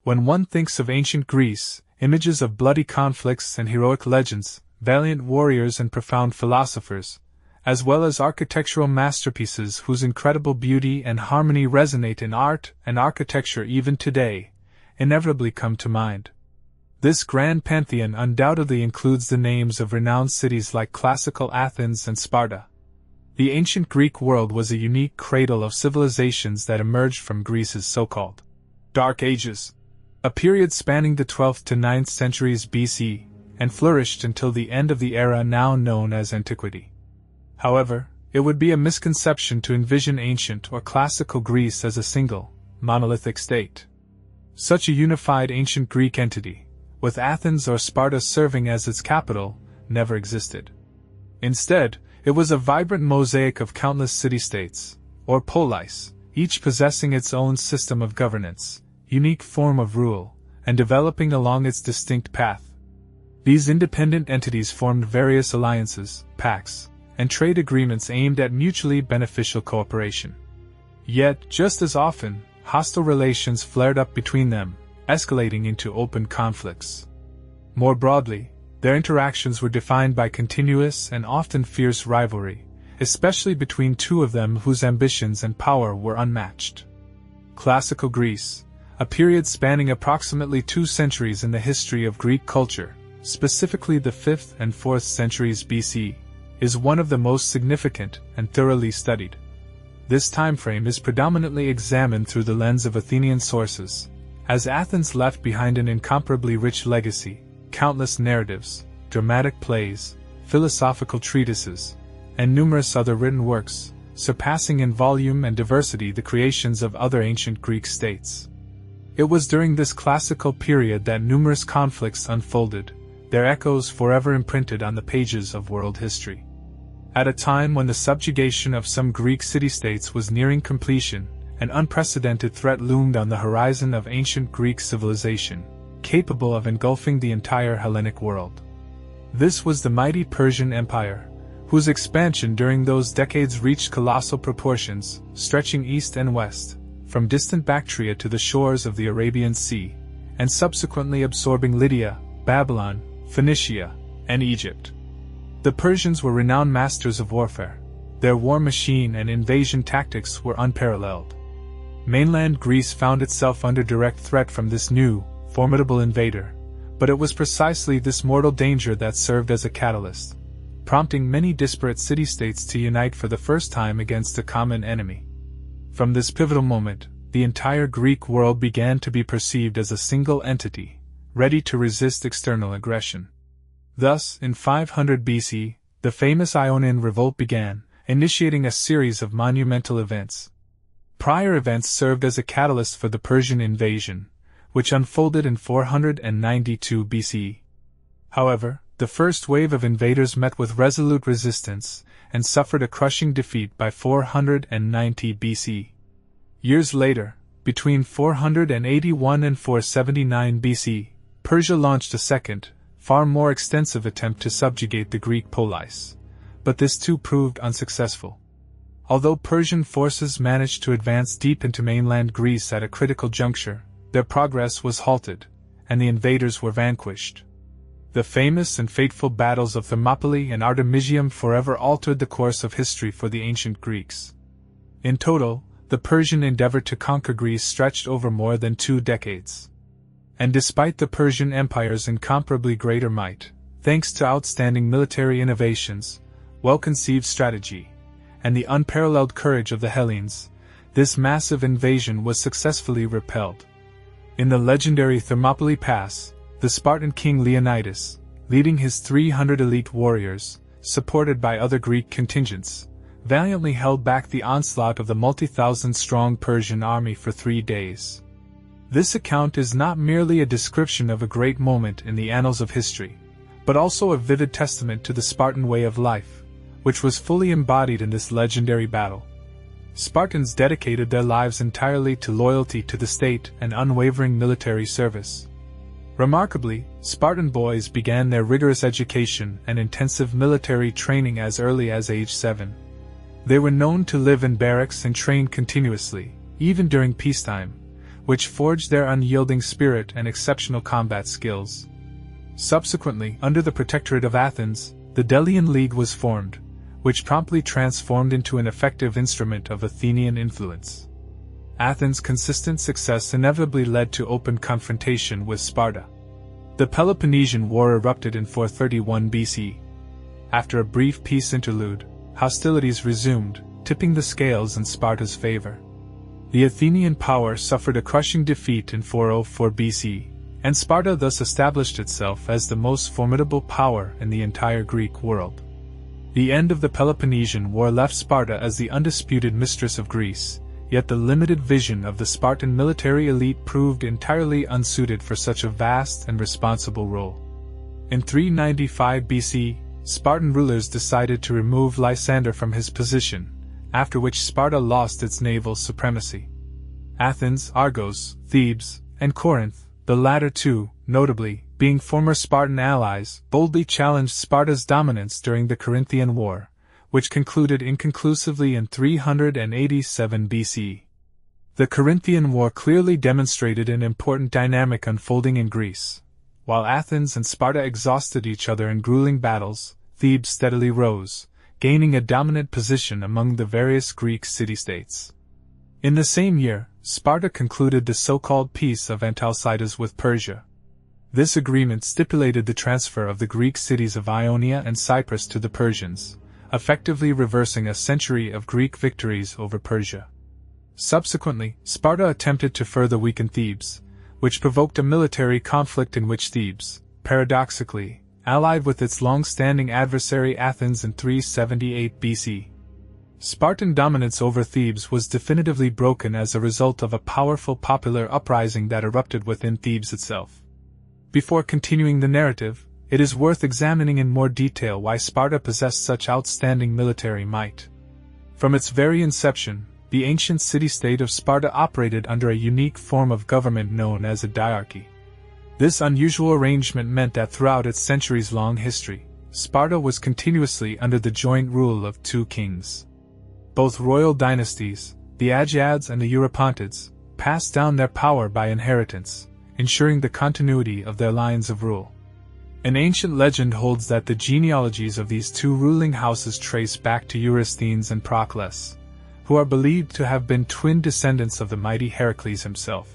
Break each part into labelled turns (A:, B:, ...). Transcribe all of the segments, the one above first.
A: When one thinks of ancient Greece, images of bloody conflicts and heroic legends, valiant warriors and profound philosophers, as well as architectural masterpieces whose incredible beauty and harmony resonate in art and architecture even today, inevitably come to mind. This grand pantheon undoubtedly includes the names of renowned cities like classical Athens and Sparta. The ancient Greek world was a unique cradle of civilizations that emerged from Greece's so-called Dark Ages, a period spanning the 12th to 9th centuries BC, and flourished until the end of the era now known as antiquity. However, it would be a misconception to envision ancient or classical Greece as a single, monolithic state. Such a unified ancient Greek entity, with Athens or Sparta serving as its capital, never existed. Instead, it was a vibrant mosaic of countless city-states, or poleis, each possessing its own system of governance, unique form of rule, and developing along its distinct path. These independent entities formed various alliances, pacts, and trade agreements aimed at mutually beneficial cooperation. Yet, just as often, hostile relations flared up between them, escalating into open conflicts. More broadly, their interactions were defined by continuous and often fierce rivalry, especially between two of them whose ambitions and power were unmatched. Classical Greece, a period spanning approximately 2 centuries in the history of Greek culture, specifically the 5th and 4th centuries BC, is one of the most significant and thoroughly studied. This timeframe is predominantly examined through the lens of Athenian sources, as Athens left behind an incomparably rich legacy, countless narratives, dramatic plays, philosophical treatises, and numerous other written works, surpassing in volume and diversity the creations of other ancient Greek states. It was during this classical period that numerous conflicts unfolded, their echoes forever imprinted on the pages of world history. At a time when the subjugation of some Greek city-states was nearing completion, an unprecedented threat loomed on the horizon of ancient Greek civilization, capable of engulfing the entire Hellenic world. This was the mighty Persian Empire, whose expansion during those decades reached colossal proportions, stretching east and west, from distant Bactria to the shores of the Arabian Sea, and subsequently absorbing Lydia, Babylon, Phoenicia, and Egypt. The Persians were renowned masters of warfare. Their war machine and invasion tactics were unparalleled. Mainland Greece found itself under direct threat from this new, formidable invader, but it was precisely this mortal danger that served as a catalyst, prompting many disparate city-states to unite for the first time against a common enemy. From this pivotal moment, the entire Greek world began to be perceived as a single entity, ready to resist external aggression. Thus, in 500 BC, the famous Ionian Revolt began, initiating a series of monumental events. Prior events served as a catalyst for the Persian invasion, which unfolded in 492 BC. However, the first wave of invaders met with resolute resistance and suffered a crushing defeat by 490 BC. Years later, between 481 and 479 BC, Persia launched a second, far more extensive attempt to subjugate the Greek poleis, but this too proved unsuccessful. Although Persian forces managed to advance deep into mainland Greece at a critical juncture, their progress was halted, and the invaders were vanquished. The famous and fateful battles of Thermopylae and Artemisium forever altered the course of history for the ancient Greeks. In total, the Persian endeavor to conquer Greece stretched over more than 2 decades. And despite the Persian Empire's incomparably greater might, thanks to outstanding military innovations, well-conceived strategy, and the unparalleled courage of the Hellenes, this massive invasion was successfully repelled. In the legendary Thermopylae Pass, the Spartan king Leonidas, leading his 300 elite warriors, supported by other Greek contingents, valiantly held back the onslaught of the multi-thousand-strong Persian army for 3 days. This account is not merely a description of a great moment in the annals of history, but also a vivid testament to the Spartan way of life, which was fully embodied in this legendary battle. Spartans dedicated their lives entirely to loyalty to the state and unwavering military service. Remarkably, Spartan boys began their rigorous education and intensive military training as early as age 7. They were known to live in barracks and train continuously, even during peacetime, which forged their unyielding spirit and exceptional combat skills. Subsequently, under the protectorate of Athens, the Delian League was formed, which promptly transformed into an effective instrument of Athenian influence. Athens' consistent success inevitably led to open confrontation with Sparta. The Peloponnesian War erupted in 431 BC. After a brief peace interlude, hostilities resumed, tipping the scales in Sparta's favor. The Athenian power suffered a crushing defeat in 404 BC, and Sparta thus established itself as the most formidable power in the entire Greek world. The end of the Peloponnesian War left Sparta as the undisputed mistress of Greece, yet the limited vision of the Spartan military elite proved entirely unsuited for such a vast and responsible role. In 395 BC, Spartan rulers decided to remove Lysander from his position, after which Sparta lost its naval supremacy. Athens, Argos, Thebes, and Corinth, the latter two, notably, being former Spartan allies, boldly challenged Sparta's dominance during the Corinthian War, which concluded inconclusively in 387 BC. The Corinthian War clearly demonstrated an important dynamic unfolding in Greece. While Athens and Sparta exhausted each other in grueling battles, Thebes steadily rose, gaining a dominant position among the various Greek city-states. In the same year, Sparta concluded the so-called Peace of Antalcidas with Persia. This agreement stipulated the transfer of the Greek cities of Ionia and Cyprus to the Persians, effectively reversing a century of Greek victories over Persia. Subsequently, Sparta attempted to further weaken Thebes, which provoked a military conflict in which Thebes, paradoxically, allied with its long-standing adversary Athens in 378 BC. Spartan dominance over Thebes was definitively broken as a result of a powerful popular uprising that erupted within Thebes itself. Before continuing the narrative, it is worth examining in more detail why Sparta possessed such outstanding military might. From its very inception, the ancient city-state of Sparta operated under a unique form of government known as a diarchy. This unusual arrangement meant that throughout its centuries-long history, Sparta was continuously under the joint rule of two kings. Both royal dynasties, the Agiads and the Eurypontids, passed down their power by inheritance, ensuring the continuity of their lines of rule. An ancient legend holds that the genealogies of these two ruling houses trace back to Eurysthenes and Proclus, who are believed to have been twin descendants of the mighty Heracles himself.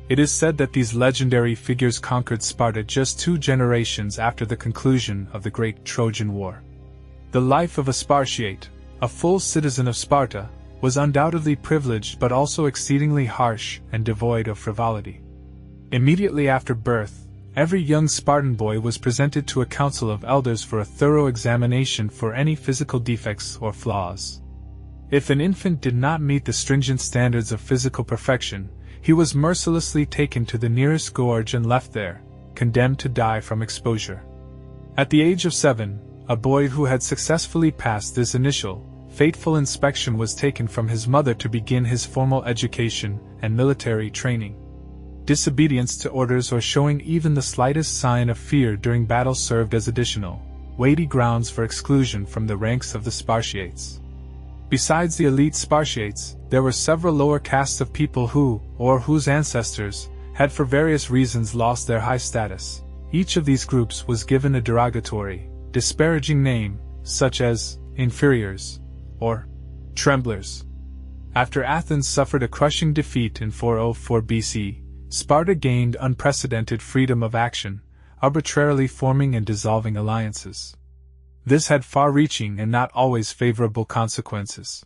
A: It is said that these legendary figures conquered Sparta just 2 generations after the conclusion of the Great Trojan War. The life of a Spartiate, a full citizen of Sparta, was undoubtedly privileged but also exceedingly harsh and devoid of frivolity. Immediately after birth, every young Spartan boy was presented to a council of elders for a thorough examination for any physical defects or flaws. If an infant did not meet the stringent standards of physical perfection, he was mercilessly taken to the nearest gorge and left there, condemned to die from exposure. At the age of 7, a boy who had successfully passed this initial, fateful inspection was taken from his mother to begin his formal education and military training. Disobedience to orders or showing even the slightest sign of fear during battle served as additional, weighty grounds for exclusion from the ranks of the Spartiates. Besides the elite Spartiates, there were several lower castes of people who, or whose ancestors, had for various reasons lost their high status. Each of these groups was given a derogatory, disparaging name, such as inferiors, or tremblers. After Athens suffered a crushing defeat in 404 BC, Sparta gained unprecedented freedom of action, arbitrarily forming and dissolving alliances. This had far-reaching and not always favorable consequences.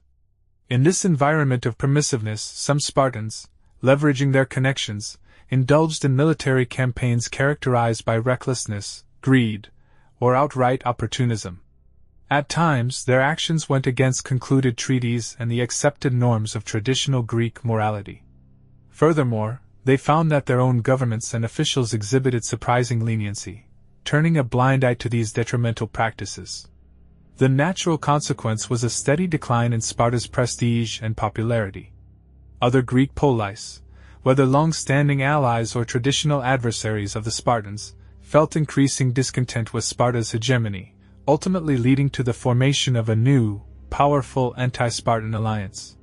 A: In this environment of permissiveness, some Spartans, leveraging their connections, indulged in military campaigns characterized by recklessness, greed, or outright opportunism. At times, their actions went against concluded treaties and the accepted norms of traditional Greek morality. Furthermore, they found that their own governments and officials exhibited surprising leniency, turning a blind eye to these detrimental practices. The natural consequence was a steady decline in Sparta's prestige and popularity. Other Greek poleis, whether long-standing allies or traditional adversaries of the Spartans, felt increasing discontent with Sparta's hegemony, ultimately leading to the formation of a new, powerful anti-Spartan alliance.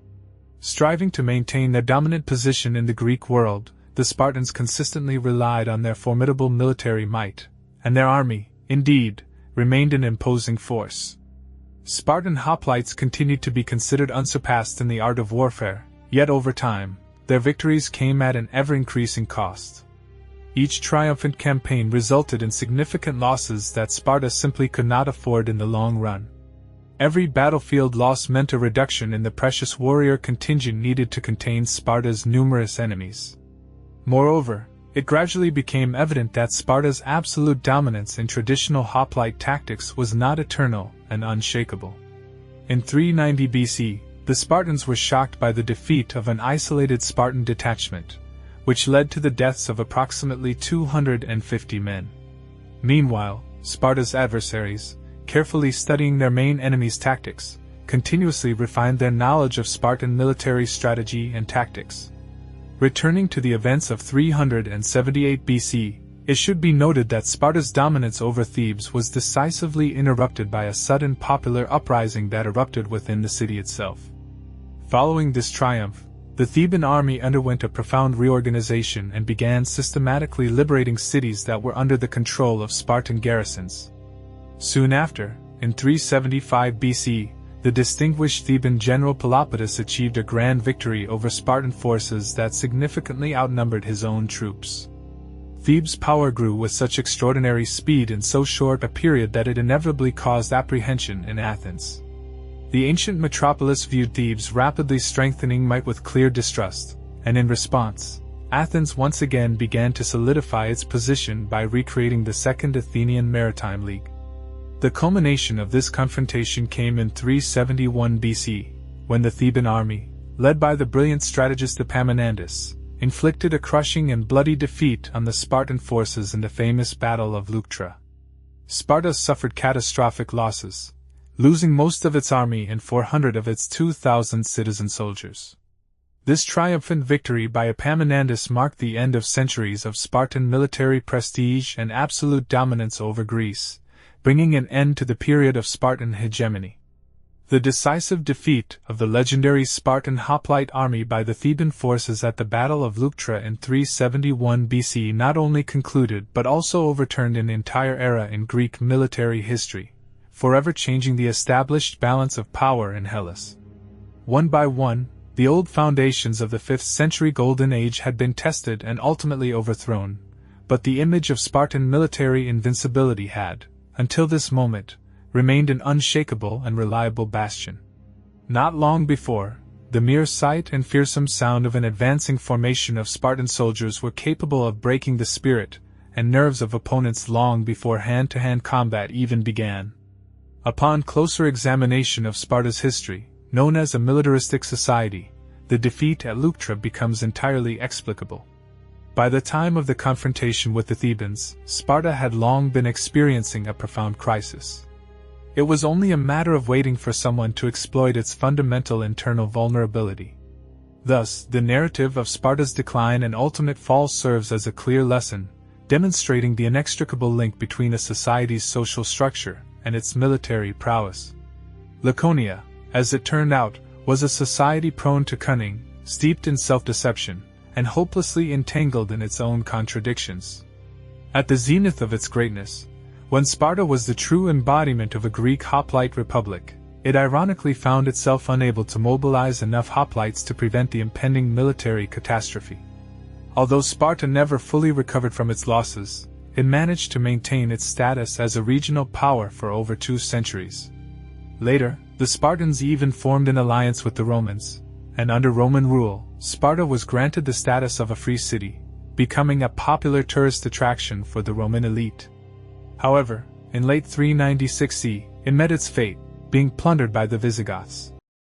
A: Striving to maintain their dominant position in the Greek world, the Spartans consistently relied on their formidable military might, and their army, indeed, remained an imposing force. Spartan hoplites continued to be considered unsurpassed in the art of warfare, yet over time, their victories came at an ever-increasing cost. Each triumphant campaign resulted in significant losses that Sparta simply could not afford in the long run. Every battlefield loss meant a reduction in the precious warrior contingent needed to contain Sparta's numerous enemies. Moreover, it gradually became evident that Sparta's absolute dominance in traditional hoplite tactics was not eternal and unshakable. In 390 BC, the Spartans were shocked by the defeat of an isolated Spartan detachment, which led to the deaths of approximately 250 men. Meanwhile, Sparta's adversaries, carefully studying their main enemy's tactics, continuously refined their knowledge of Spartan military strategy and tactics. Returning to the events of 378 BC, it should be noted that Sparta's dominance over Thebes was decisively interrupted by a sudden popular uprising that erupted within the city itself. Following this triumph, the Theban army underwent a profound reorganization and began systematically liberating cities that were under the control of Spartan garrisons. Soon after, in 375 BC, the distinguished Theban general Pelopidas achieved a grand victory over Spartan forces that significantly outnumbered his own troops. Thebes' power grew with such extraordinary speed in so short a period that it inevitably caused apprehension in Athens. The ancient metropolis viewed Thebes' rapidly strengthening might with clear distrust, and in response, Athens once again began to solidify its position by recreating the Second Athenian Maritime League. The culmination of this confrontation came in 371 BC, when the Theban army, led by the brilliant strategist Epaminondas, inflicted a crushing and bloody defeat on the Spartan forces in the famous Battle of Leuctra. Sparta suffered catastrophic losses, losing most of its army and 400 of its 2,000 citizen soldiers. This triumphant victory by Epaminondas marked the end of centuries of Spartan military prestige and absolute dominance over Greece, bringing an end to the period of Spartan hegemony. The decisive defeat of the legendary Spartan hoplite army by the Theban forces at the Battle of Leuctra in 371 BC not only concluded but also overturned an entire era in Greek military history, forever changing the established balance of power in Hellas. One by one, the old foundations of the 5th century Golden Age had been tested and ultimately overthrown, but the image of Spartan military invincibility had, until this moment, remained an unshakable and reliable bastion. Not long before, the mere sight and fearsome sound of an advancing formation of Spartan soldiers were capable of breaking the spirit and nerves of opponents long before hand-to-hand combat even began. Upon closer examination of Sparta's history, known as a militaristic society, the defeat at Leuctra becomes entirely explicable. By the time of the confrontation with the Thebans, Sparta had long been experiencing a profound crisis. It was only a matter of waiting for someone to exploit its fundamental internal vulnerability. Thus, the narrative of Sparta's decline and ultimate fall serves as a clear lesson, demonstrating the inextricable link between a society's social structure and its military prowess. Laconia, as it turned out, was a society prone to cunning, steeped in self-deception, and hopelessly entangled in its own contradictions. At the zenith of its greatness, when Sparta was the true embodiment of a Greek hoplite republic, it ironically found itself unable to mobilize enough hoplites to prevent the impending military catastrophe. Although Sparta never fully recovered from its losses, it managed to maintain its status as a regional power for over 2 centuries. Later, the Spartans even formed an alliance with the Romans, and under Roman rule, Sparta was granted the status of a free city, becoming a popular tourist attraction for the Roman elite. However, in late 396 CE, it met its fate, being plundered by the Visigoths.